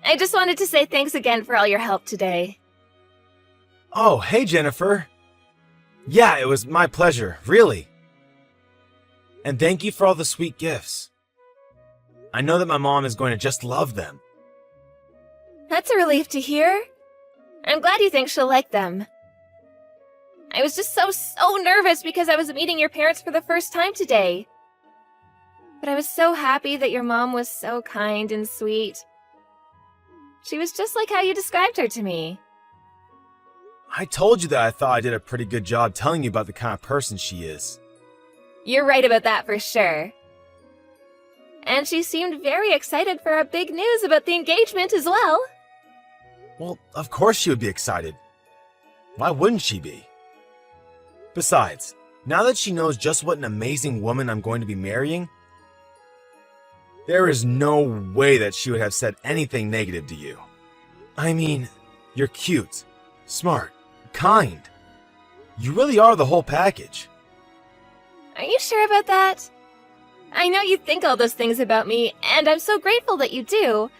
I just wanted to say thanks again for all your help today. Oh, hey, Jennifer. Yeah, it was my pleasure, really. And thank you for all the sweet gifts. I know that my mom is going to just love them. That's a relief to hear. I'm glad you think she'll like them. I was just so nervous because I was meeting your parents for the first time today. But I was so happy that your mom was so kind and sweet. She was just like how you described her to me. I told you that I thought I did a pretty good job telling you about the kind of person she is. You're right about that for sure. And she seemed very excited for our big news about the engagement as well. Well, of course she would be excited. Why wouldn't she be? Besides, now that she knows just what an amazing woman I'm going to be marrying, there is no way that she would have said anything negative to you. I mean, you're cute, smart, kind. You really are the whole package. Are you sure about that? I know you think all those things about me, and I'm so grateful that you do.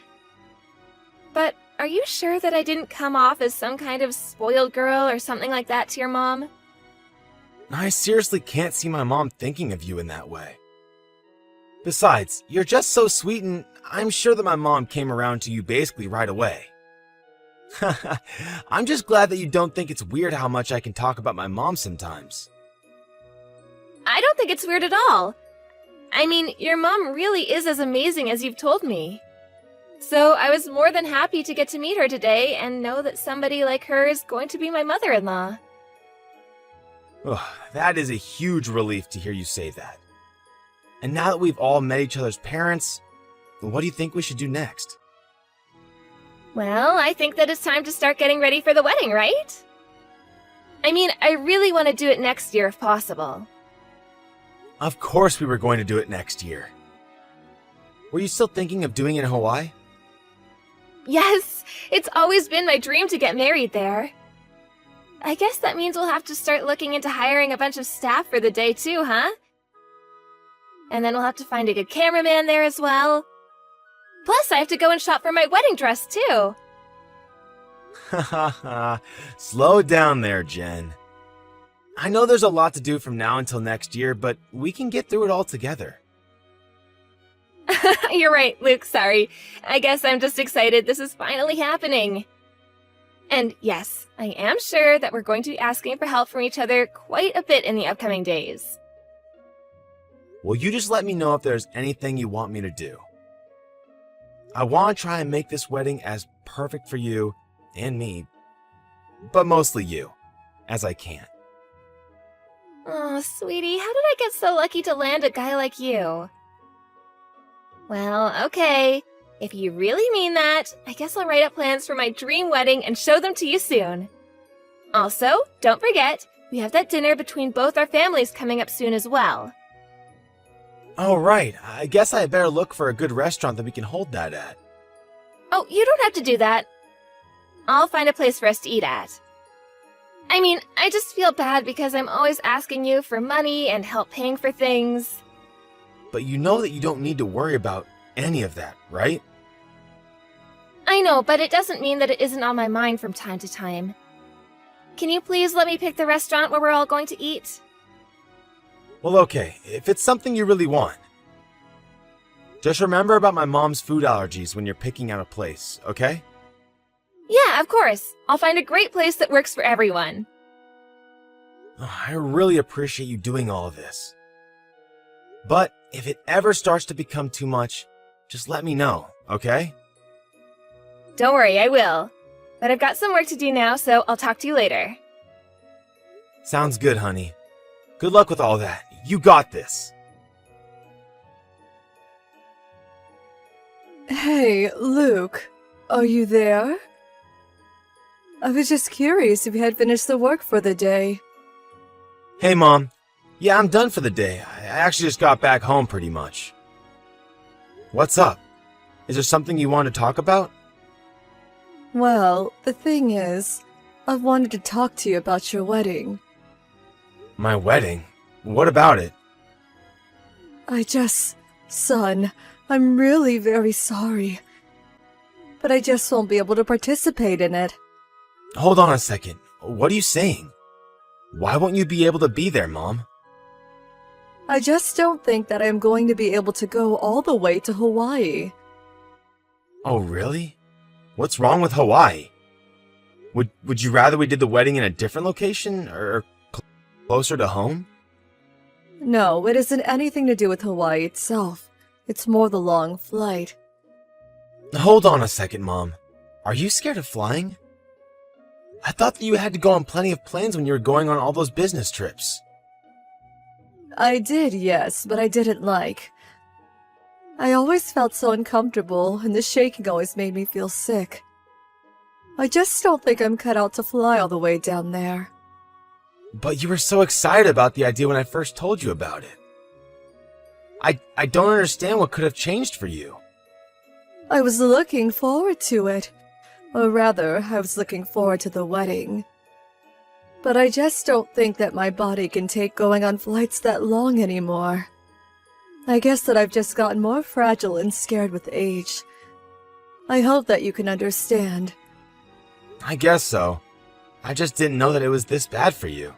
But are you sure that I didn't come off as some kind of spoiled girl or something like that to your mom? I seriously can't see my mom thinking of you in that way. Besides, you're just so sweet, and I'm sure that my mom came around to you basically right away. I'm just glad that you don't think it's weird how much I can talk about my mom sometimes. I don't think it's weird at all. I mean, your mom really is as amazing as you've told me. So I was more than happy to get to meet her today and know that somebody like her is going to be my mother-in-law. That is a huge relief to hear you say that. And now that we've all met each other's parents, what do you think we should do next? Well, I think that it's time to start getting ready for the wedding, right? I mean, I really want to do it next year if possible. Of course we were going to do it next year. Were you still thinking of doing it in Hawaii? Yes, it's always been my dream to get married there. I guess that means we'll have to start looking into hiring a bunch of staff for the day too, huh? And then we'll have to find a good cameraman there as well. Plus, I have to go and shop for my wedding dress too. Slow down there, Jen. I know there's a lot to do from now until next year, but we can get through it all together. You're right, Luke, sorry. I guess I'm just excited this is finally happening. And yes, I am sure that we're going to be asking for help from each other quite a bit in the upcoming days. Well, you just let me know if there's anything you want me to do. I want to try and make this wedding as perfect for you and me, but mostly you, as I can. Oh, sweetie, how did I get so lucky to land a guy like you? Well, okay. If you really mean that, I guess I'll write up plans for my dream wedding and show them to you soon. Also, don't forget, we have that dinner between both our families coming up soon as well. Oh, right. I guess I better look for a good restaurant that we can hold that at. Oh, you don't have to do that. I'll find a place for us to eat at. I mean, I just feel bad because I'm always asking you for money and help paying for things. But you know that you don't need to worry about any of that, right? I know, but it doesn't mean that it isn't on my mind from time to time. Can you please let me pick the restaurant where we're all going to eat? Well, okay, if it's something you really want. Just remember about my mom's food allergies when you're picking out a place, okay? Yeah, of course. I'll find a great place that works for everyone. I really appreciate you doing all of this. But if it ever starts to become too much, just let me know, okay? Don't worry, I will. But I've got some work to do now, so I'll talk to you later. Sounds good, honey. Good luck with all that. You got this. Hey, Luke. Are you there? I was just curious if you had finished the work for the day. Hey, Mom. Yeah, I'm done for the day. I actually just got back home pretty much. What's up? Is there something you want to talk about? Well, the thing is, I've wanted to talk to you about your wedding. My wedding? What about it? Son, I'm really very sorry. but I just won't be able to participate in it. Hold on a second. What are you saying? Why won't you be able to be there, Mom? I just don't think that I'm going to be able to go all the way to Hawaii. Oh, really? What's wrong with Hawaii? Would you rather we did the wedding in a different location or closer to home? No, it isn't anything to do with Hawaii itself. It's more the long flight. Hold on a second, Mom. Are you scared of flying? I thought that you had to go on plenty of planes when you were going on all those business trips. I did, yes, but I didn't like. I always felt so uncomfortable, and the shaking always made me feel sick. I just don't think I'm cut out to fly all the way down there. But you were so excited about the idea when I first told you about it. I don't understand what could have changed for you. I was looking forward to it. Or rather, I was looking forward to the wedding. But I just don't think that my body can take going on flights that long anymore. I guess that I've just gotten more fragile and scared with age. I hope that you can understand. I guess so. I just didn't know that it was this bad for you.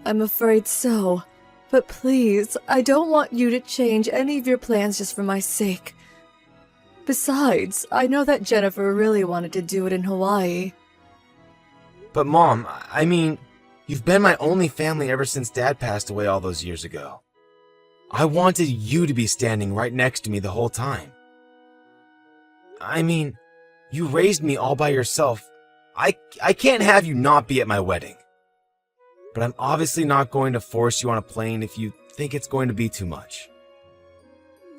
I'm afraid so. But please, I don't want you to change any of your plans just for my sake. Besides, I know that Jennifer really wanted to do it in Hawaii. But Mom, I mean, you've been my only family ever since Dad passed away all those years ago. I wanted you to be standing right next to me the whole time. I mean, you raised me all by yourself. I can't have you not be at my wedding. But I'm obviously not going to force you on a plane if you think it's going to be too much.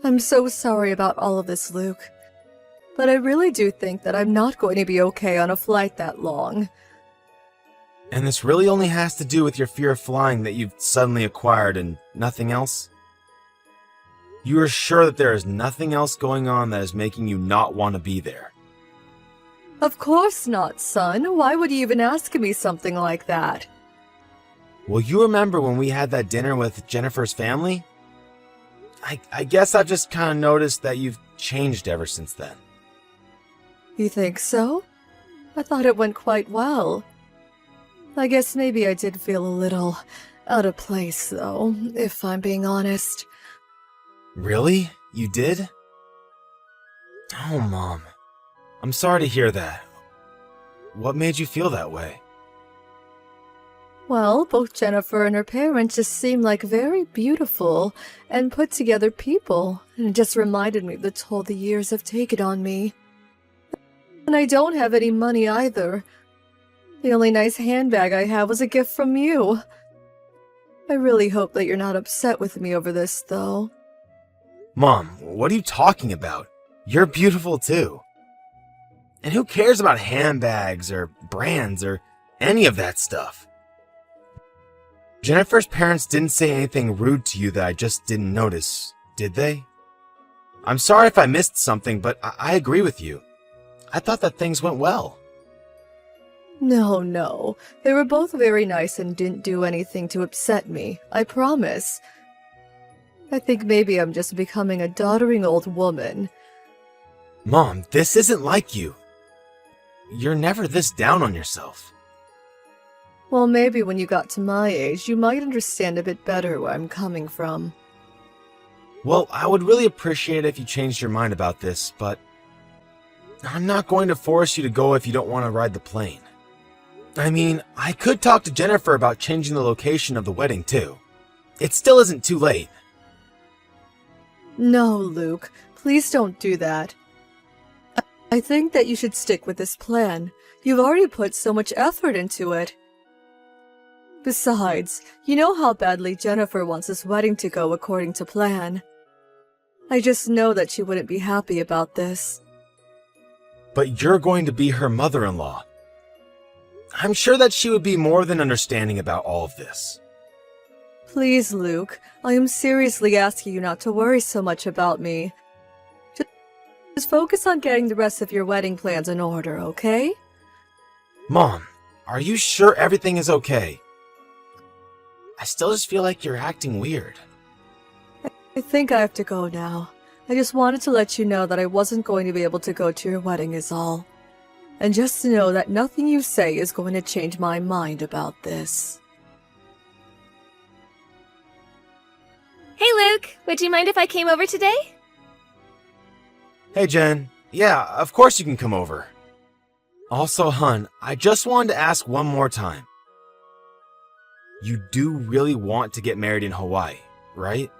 I'm so sorry about all of this, Luke. But I really do think that I'm not going to be okay on a flight that long. And this really only has to do with your fear of flying that you've suddenly acquired and nothing else? You are sure that there is nothing else going on that is making you not want to be there? Of course not, son. Why would you even ask me something like that? Well, you remember when we had that dinner with Jennifer's family? I guess I've just kind of noticed that you've changed ever since then. You think so? I thought it went quite well. I guess maybe I did feel a little out of place, though, if I'm being honest. Really? You did? Oh, Mom. I'm sorry to hear that. What made you feel that way? Well, both Jennifer and her parents just seem like very beautiful and put together people, and it just reminded me of the toll the years have taken on me. And I don't have any money either. The only nice handbag I have was a gift from you. I really hope that you're not upset with me over this, though. Mom, what are you talking about? You're beautiful too. And who cares about handbags or brands or any of that stuff? Jennifer's parents didn't say anything rude to you that I just didn't notice, did they? I'm sorry if I missed something, but I agree with you. I thought that things went well. No. They were both very nice and didn't do anything to upset me, I promise. I think maybe I'm just becoming a doddering old woman. Mom, this isn't like you. You're never this down on yourself. Well, maybe when you got to my age, you might understand a bit better where I'm coming from. Well, I would really appreciate it if you changed your mind about this, but I'm not going to force you to go if you don't want to ride the plane. I mean, I could talk to Jennifer about changing the location of the wedding, too. It still isn't too late. No, Luke, please don't do that. I think that you should stick with this plan. You've already put so much effort into it. Besides, you know how badly Jennifer wants this wedding to go according to plan. I just know that she wouldn't be happy about this. But you're going to be her mother-in-law. I'm sure that she would be more than understanding about all of this. Please, Luke, I am seriously asking you not to worry so much about me. Just focus on getting the rest of your wedding plans in order, okay? Mom, are you sure everything is okay? I still just feel like you're acting weird. I think I have to go now. I just wanted to let you know that I wasn't going to be able to go to your wedding is all. And just to know that nothing you say is going to change my mind about this. Hey, Luke. Would you mind if I came over today? Hey, Jen. Yeah, of course you can come over. Also, hun, I just wanted to ask one more time. You do really want to get married in Hawaii, right?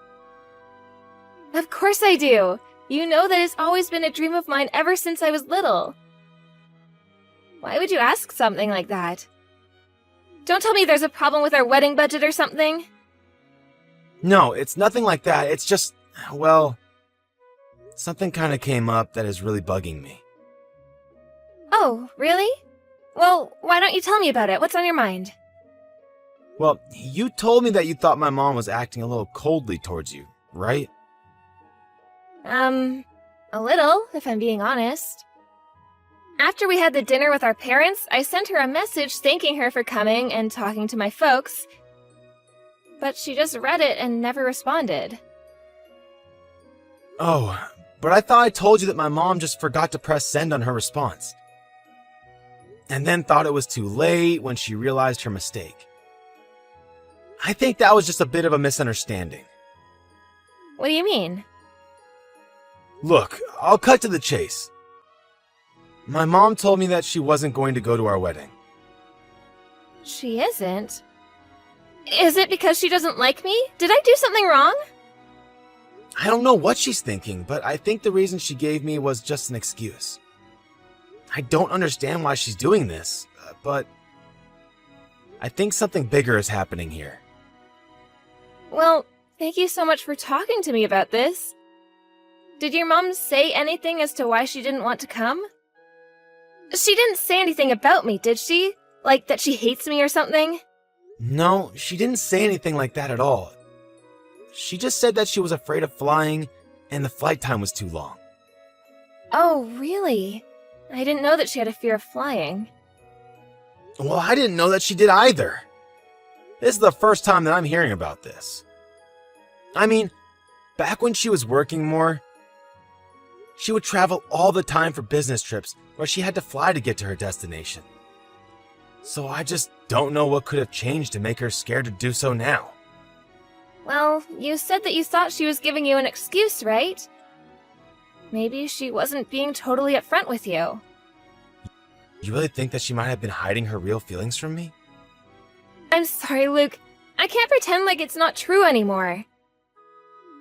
Of course I do. You know that it's always been a dream of mine ever since I was little. Why would you ask something like that? Don't tell me there's a problem with our wedding budget or something. No, it's nothing like that. It's just, well, something kind of came up that is really bugging me. Oh, really? Well, why don't you tell me about it? What's on your mind? Well, you told me that you thought my mom was acting a little coldly towards you, right? A little, if I'm being honest. After we had the dinner with our parents, I sent her a message thanking her for coming and talking to my folks, but she just read it and never responded. Oh, but I thought I told you that my mom just forgot to press send on her response. And then thought it was too late when she realized her mistake. I think that was just a bit of a misunderstanding. What do you mean? Look, I'll cut to the chase. My mom told me that she wasn't going to go to our wedding. She isn't? Is it because she doesn't like me? Did I do something wrong? I don't know what she's thinking, but I think the reason she gave me was just an excuse. I don't understand why she's doing this, but I think something bigger is happening here. Well, thank you so much for talking to me about this. Did your mom say anything as to why she didn't want to come? She didn't say anything about me, did she? Like that she hates me or something? No, she didn't say anything like that at all. She just said that she was afraid of flying and the flight time was too long. Oh, really? I didn't know that she had a fear of flying. Well, I didn't know that she did either. This is the first time that I'm hearing about this. I mean, back when she was working more, she would travel all the time for business trips where she had to fly to get to her destination. So I just don't know what could have changed to make her scared to do so now. Well, you said that you thought she was giving you an excuse, right? Maybe she wasn't being totally upfront with you. You really think that she might have been hiding her real feelings from me? I'm sorry, Luke. I can't pretend like it's not true anymore.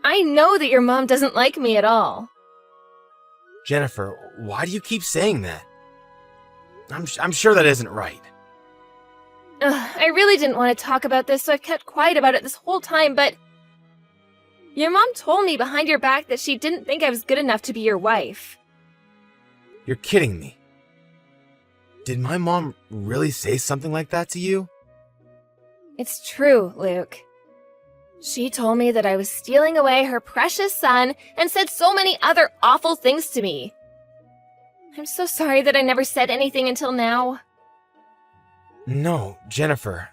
I know that your mom doesn't like me at all. Jennifer, why do you keep saying that? I'm sure that isn't right. I really didn't want to talk about this, so I've kept quiet about it this whole time, but your mom told me behind your back that she didn't think I was good enough to be your wife. You're kidding me. Did my mom really say something like that to you? It's true, Luke. She told me that I was stealing away her precious son and said so many other awful things to me. I'm so sorry that I never said anything until now. No, Jennifer.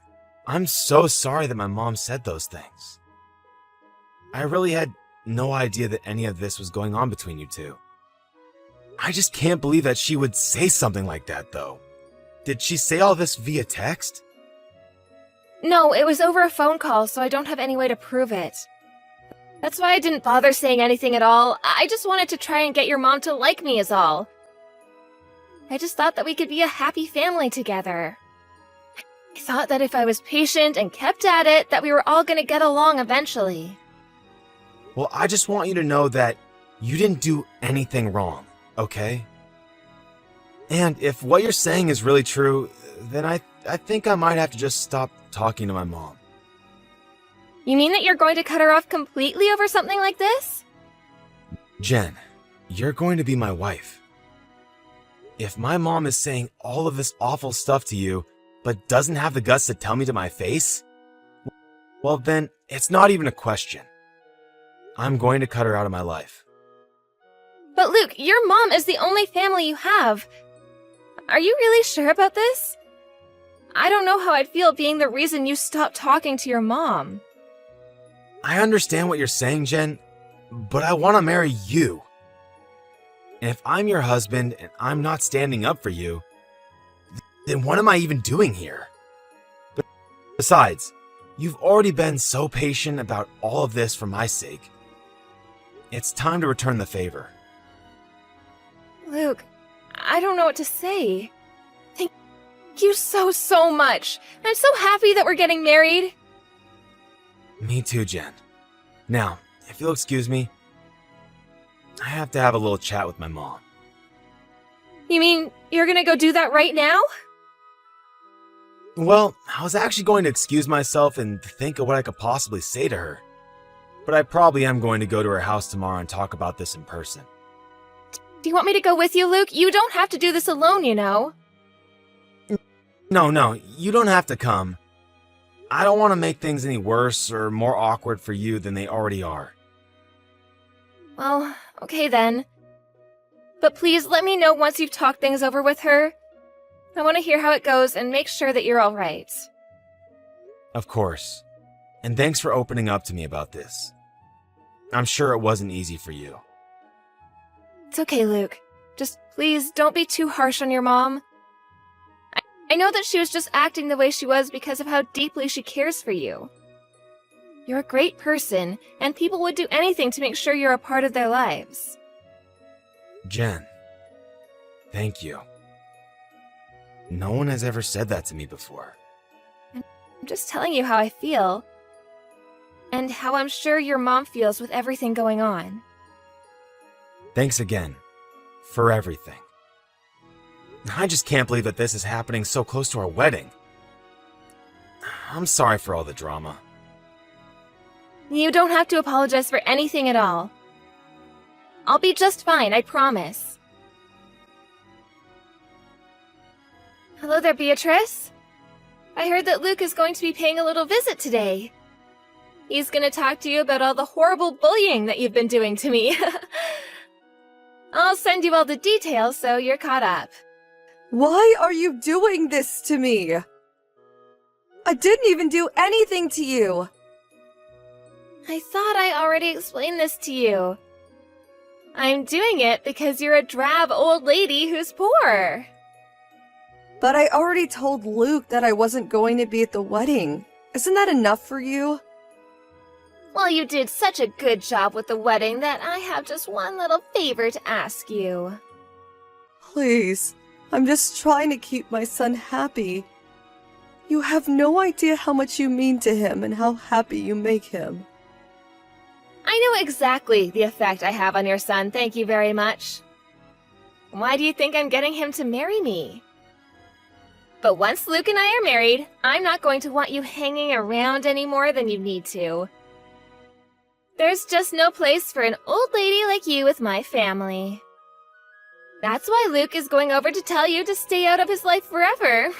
I'm so sorry that my mom said those things. I really had no idea that any of this was going on between you two. I just can't believe that she would say something like that, though. Did she say all this via text? No, it was over a phone call, so I don't have any way to prove it. That's why I didn't bother saying anything at all. I just wanted to try and get your mom to like me is all. I just thought that we could be a happy family together. I thought that if I was patient and kept at it, that we were all going to get along eventually. Well, I just want you to know that you didn't do anything wrong, okay? And if what you're saying is really true, then I think I might have to just stop talking to my mom. You mean that you're going to cut her off completely over something like this? Jen, you're going to be my wife. If my mom is saying all of this awful stuff to you, but doesn't have the guts to tell me to my face, well then, it's not even a question. I'm going to cut her out of my life. But Luke, your mom is the only family you have. Are you really sure about this? I don't know how I'd feel being the reason you stopped talking to your mom. I understand what you're saying, Jen, but I want to marry you. And if I'm your husband and I'm not standing up for you, then what am I even doing here? But besides, you've already been so patient about all of this for my sake. It's time to return the favor. Luke, I don't know what to say. Thank you so much. I'm so happy that we're getting married. Me too, Jen. Now, if you'll excuse me, I have to have a little chat with my mom. You mean you're gonna go do that right now? Well, I was actually going to excuse myself and think of what I could possibly say to her. But I probably am going to go to her house tomorrow and talk about this in person. Do you want me to go with you, Luke? You don't have to do this alone, you know. No, you don't have to come. I don't want to make things any worse or more awkward for you than they already are. Well, okay then. But please let me know once you've talked things over with her. I want to hear how it goes and make sure that you're all right. Of course. And thanks for opening up to me about this. I'm sure it wasn't easy for you. It's okay, Luke. Just please don't be too harsh on your mom. I know that she was just acting the way she was because of how deeply she cares for you. You're a great person, and people would do anything to make sure you're a part of their lives. Jen, thank you. No one has ever said that to me before. I'm just telling you how I feel, and how I'm sure your mom feels with everything going on. Thanks again, for everything. I just can't believe that this is happening so close to our wedding. I'm sorry for all the drama. You don't have to apologize for anything at all. I'll be just fine, I promise. Hello there, Beatrice. I heard that Luke is going to be paying a little visit today. He's going to talk to you about all the horrible bullying that you've been doing to me. I'll send you all the details so you're caught up. Why are you doing this to me? I didn't even do anything to you. I thought I already explained this to you. I'm doing it because you're a drab old lady who's poor. But I already told Luke that I wasn't going to be at the wedding. Isn't that enough for you? Well, you did such a good job with the wedding that I have just one little favor to ask you. Please, I'm just trying to keep my son happy. You have no idea how much you mean to him and how happy you make him. I know exactly the effect I have on your son, thank you very much. Why do you think I'm getting him to marry me? But once Luke and I are married, I'm not going to want you hanging around any more than you need to. There's just no place for an old lady like you with my family. That's why Luke is going over to tell you to stay out of his life forever.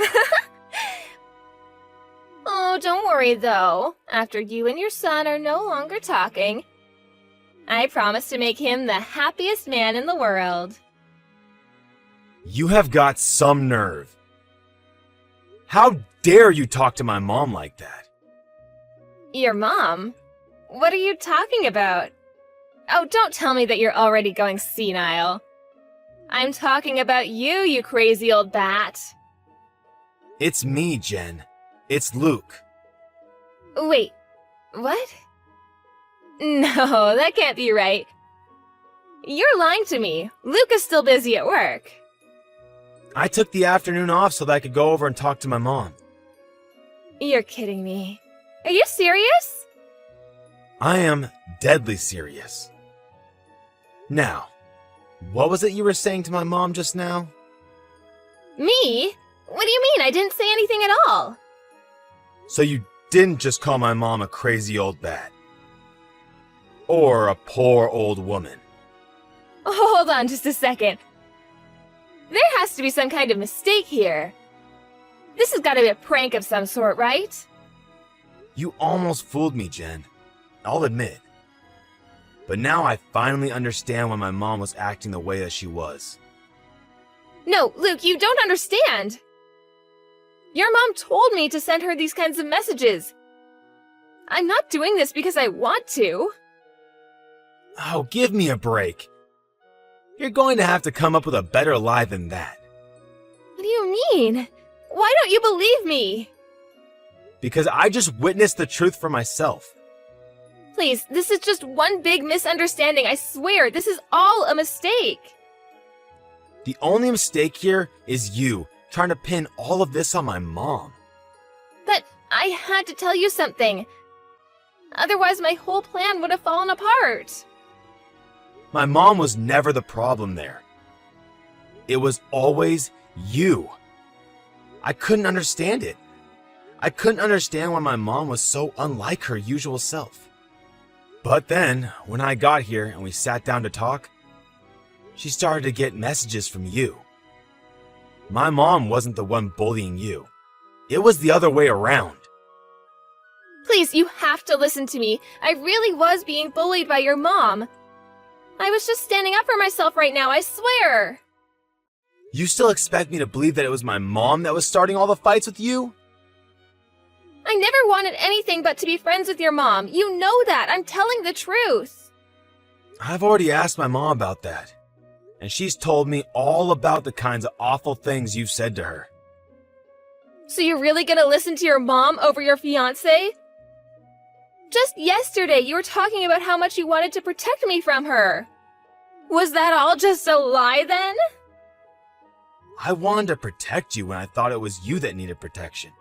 Oh, don't worry though. After you and your son are no longer talking, I promise to make him the happiest man in the world. You have got some nerve. How dare you talk to my mom like that? Your mom? What are you talking about? Oh, don't tell me that you're already going senile. I'm talking about you, you crazy old bat. It's me, Jen. It's Luke. Wait, what? No, that can't be right. You're lying to me. Luke is still busy at work. I took the afternoon off so that I could go over and talk to my mom. You're kidding me. Are you serious? I am deadly serious. Now, what was it you were saying to my mom just now? Me? What do you mean? I didn't say anything at all. So you didn't just call my mom a crazy old bat? Or a poor old woman? Hold on just a second. There has to be some kind of mistake here. This has got to be a prank of some sort, right? You almost fooled me, Jen. I'll admit. But now I finally understand why my mom was acting the way that she was. No, Luke, you don't understand. Your mom told me to send her these kinds of messages. I'm not doing this because I want to. Oh, give me a break. You're going to have to come up with a better lie than that. What do you mean? Why don't you believe me? Because I just witnessed the truth for myself. Please, this is just one big misunderstanding. I swear, this is all a mistake. The only mistake here is you trying to pin all of this on my mom. But I had to tell you something. Otherwise, my whole plan would have fallen apart. My mom was never the problem there. It was always you. I couldn't understand it. I couldn't understand why my mom was so unlike her usual self. But then, when I got here and we sat down to talk, she started to get messages from you. My mom wasn't the one bullying you. It was the other way around. Please, you have to listen to me. I really was being bullied by your mom. I was just standing up for myself right now, I swear. You still expect me to believe that it was my mom that was starting all the fights with you? I never wanted anything but to be friends with your mom. You know that. I'm telling the truth. I've already asked my mom about that, and she's told me all about the kinds of awful things you've said to her. So you're really gonna listen to your mom over your fiancé? Just yesterday, you were talking about how much you wanted to protect me from her. Was that all just a lie then? I wanted to protect you when I thought it was you that needed protection.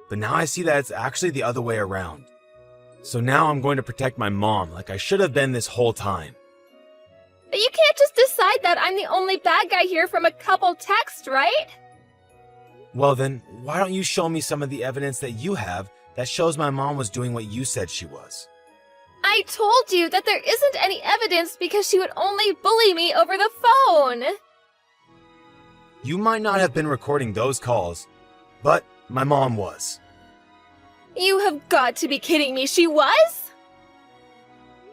But now I see that it's actually the other way around. So now I'm going to protect my mom like I should have been this whole time. But you can't just decide that I'm the only bad guy here from a couple texts, right? Well then, why don't you show me some of the evidence that you have that shows my mom was doing what you said she was? I told you that there isn't any evidence because she would only bully me over the phone. You might not have been recording those calls, but my mom was. You have got to be kidding me. She was?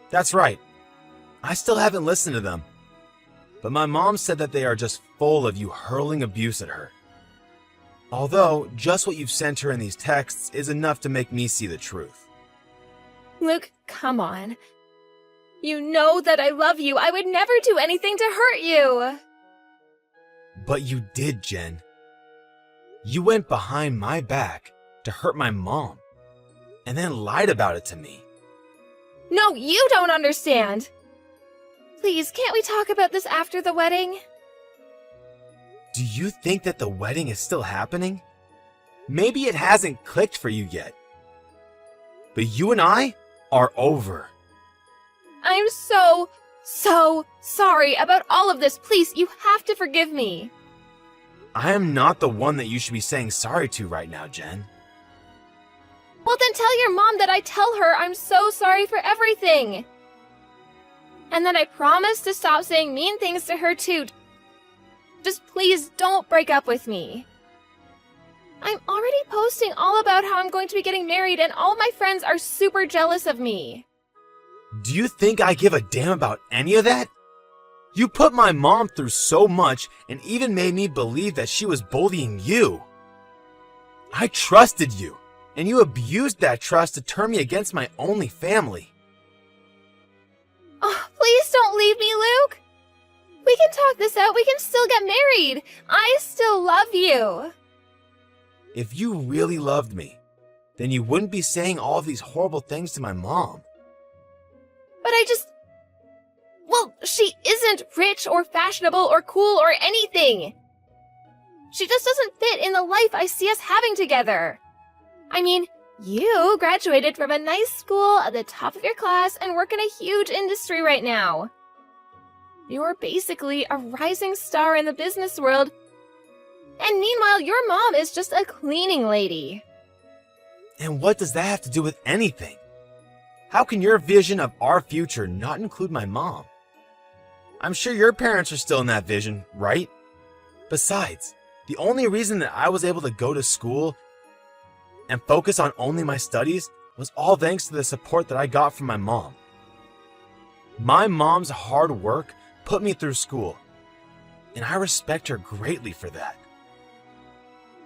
That's right. I still haven't listened to them. But my mom said that they are just full of you hurling abuse at her. Although, just what you've sent her in these texts is enough to make me see the truth. Luke, come on. You know that I love you. I would never do anything to hurt you. But you did, Jen. You went behind my back to hurt my mom, and then lied about it to me. No, you don't understand. Please, can't we talk about this after the wedding? Do you think that the wedding is still happening? Maybe it hasn't clicked for you yet. But you and I are over. I'm so sorry about all of this. Please, you have to forgive me. I am not the one that you should be saying sorry to right now, Jen. Well, then tell your mom that I tell her I'm so sorry for everything. And that I promise to stop saying mean things to her too. Just please don't break up with me. I'm already posting all about how I'm going to be getting married and all my friends are super jealous of me. Do you think I give a damn about any of that? You put my mom through so much and even made me believe that she was bullying you. I trusted you, and you abused that trust to turn me against my only family. Oh, please don't leave me, Luke. We can talk this out. We can still get married. I still love you. If you really loved me, then you wouldn't be saying all of these horrible things to my mom. But well, she isn't rich or fashionable or cool or anything. She just doesn't fit in the life I see us having together. I mean, you graduated from a nice school at the top of your class and work in a huge industry right now. You're basically a rising star in the business world. And meanwhile, your mom is just a cleaning lady. And what does that have to do with anything? How can your vision of our future not include my mom? I'm sure your parents are still in that vision, right? Besides, the only reason that I was able to go to school and focus on only my studies was all thanks to the support that I got from my mom. My mom's hard work put me through school, and I respect her greatly for that.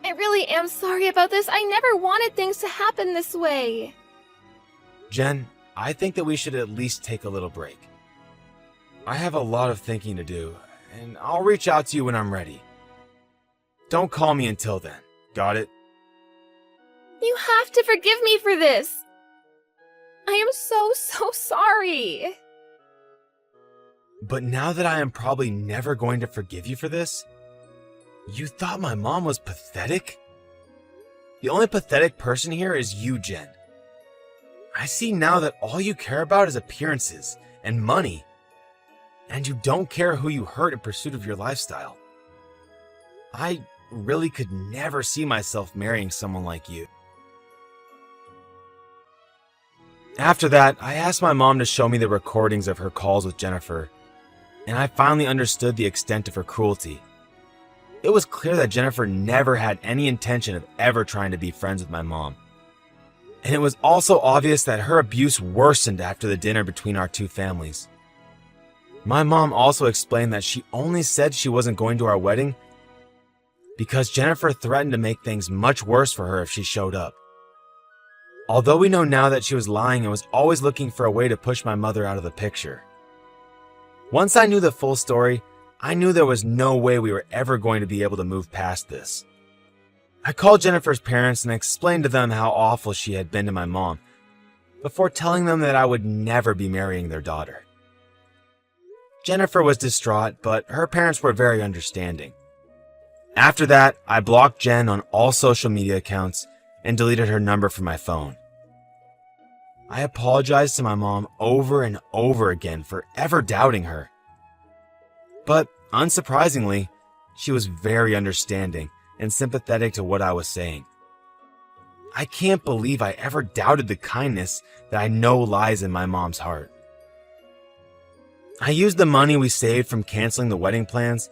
I really am sorry about this. I never wanted things to happen this way. Jen, I think that we should at least take a little break. I have a lot of thinking to do, and I'll reach out to you when I'm ready. Don't call me until then. Got it? You have to forgive me for this. I am so sorry. But now that I am probably never going to forgive you for this, you thought my mom was pathetic? The only pathetic person here is you, Jen. I see now that all you care about is appearances and money, and you don't care who you hurt in pursuit of your lifestyle. I really could never see myself marrying someone like you. After that, I asked my mom to show me the recordings of her calls with Jennifer, and I finally understood the extent of her cruelty. It was clear that Jennifer never had any intention of ever trying to be friends with my mom. And it was also obvious that her abuse worsened after the dinner between our two families. My mom also explained that she only said she wasn't going to our wedding because Jennifer threatened to make things much worse for her if she showed up. Although we know now that she was lying and was always looking for a way to push my mother out of the picture. Once I knew the full story, I knew there was no way we were ever going to be able to move past this. I called Jennifer's parents and explained to them how awful she had been to my mom, before telling them that I would never be marrying their daughter. Jennifer was distraught, but her parents were very understanding. After that, I blocked Jen on all social media accounts and deleted her number from my phone. I apologized to my mom over and over again for ever doubting her. But unsurprisingly, she was very understanding and sympathetic to what I was saying. I can't believe I ever doubted the kindness that I know lies in my mom's heart. I used the money we saved from canceling the wedding plans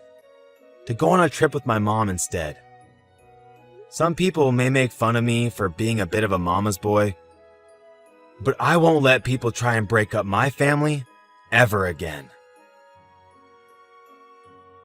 to go on a trip with my mom instead. Some people may make fun of me for being a bit of a mama's boy, but I won't let people try and break up my family ever again.